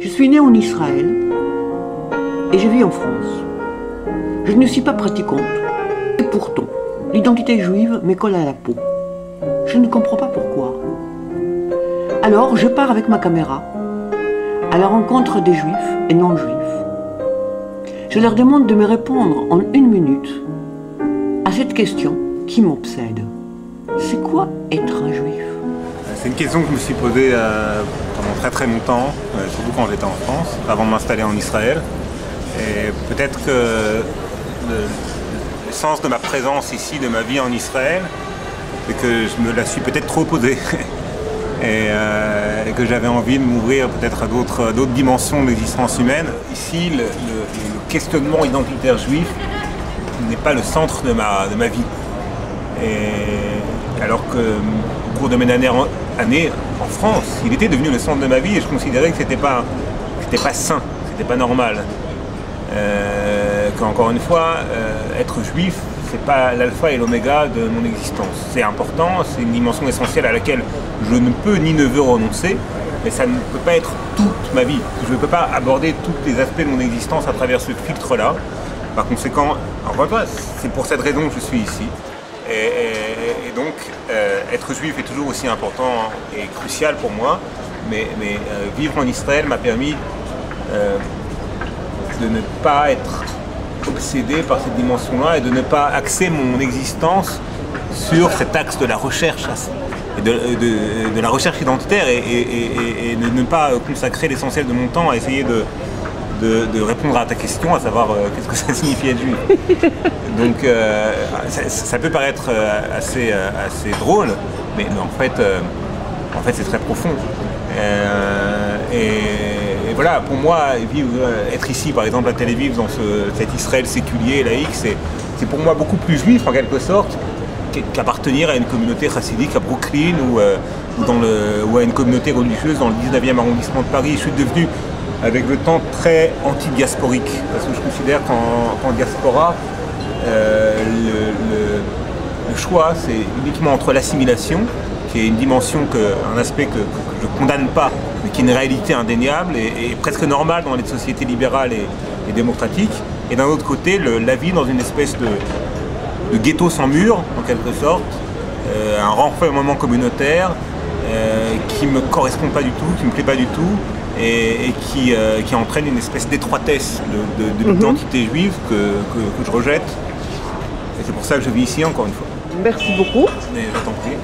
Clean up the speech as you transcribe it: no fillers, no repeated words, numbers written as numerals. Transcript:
Je suis née en Israël et je vis en France. Je ne suis pas pratiquante. Et pourtant, l'identité juive me colle à la peau. Je ne comprends pas pourquoi. Alors, je pars avec ma caméra à la rencontre des juifs et non-juifs. Je leur demande de me répondre en 1 minute à cette question qui m'obsède. C'est quoi être un juif? C'est une question que je me suis posée pendant très longtemps, surtout quand j'étais en France, avant de m'installer en Israël. Et peut-être que le sens de ma présence ici, de ma vie en Israël, c'est que je me la suis peut-être trop posée. Et que j'avais envie de m'ouvrir peut-être à d'autres dimensions de l'existence humaine. Ici, le questionnement identitaire juif n'est pas le centre de ma vie. Et alors qu'au cours de mes dernières années en France, il était devenu le centre de ma vie et je considérais que c'était pas sain, c'était pas normal. Qu'encore une fois, être juif, c'est pas l'alpha et l'oméga de mon existence. C'est important, c'est une dimension essentielle à laquelle je ne peux ni ne veux renoncer, mais ça ne peut pas être toute ma vie. Je ne peux pas aborder tous les aspects de mon existence à travers ce filtre-là. Par conséquent, encore une fois, c'est pour cette raison que je suis ici. Et donc, être juif est toujours aussi important et crucial pour moi, mais vivre en Israël m'a permis de ne pas être obsédé par cette dimension-là et de ne pas axer mon existence sur cet axe de la recherche, de la recherche identitaire et de ne pas consacrer l'essentiel de mon temps à essayer de répondre à ta question, à savoir qu'est-ce que ça signifie être juif. Donc ça peut paraître assez drôle, mais en fait c'est très profond. Et voilà, pour moi, être ici, par exemple à Tel Aviv, dans cet Israël séculier et laïque, c'est pour moi beaucoup plus juif en quelque sorte qu'appartenir à une communauté chassidique à Brooklyn ou à une communauté religieuse dans le 19e arrondissement de Paris. Je suis devenu, avec le temps, très anti-diasporique, parce que je considère qu'en diaspora, le choix, c'est uniquement entre l'assimilation, qui est une dimension, un aspect que je ne condamne pas, mais qui est une réalité indéniable et presque normale dans les sociétés libérales et démocratiques. Et d'un autre côté, la vie dans une espèce de ghetto sans mur, en quelque sorte, un renfermement communautaire qui ne me correspond pas du tout, qui ne me plaît pas du tout, et qui entraîne une espèce d'étroitesse de l'identité juive que je rejette. Et c'est pour ça que je vis ici, encore une fois. Merci beaucoup. Mais je t'en prie.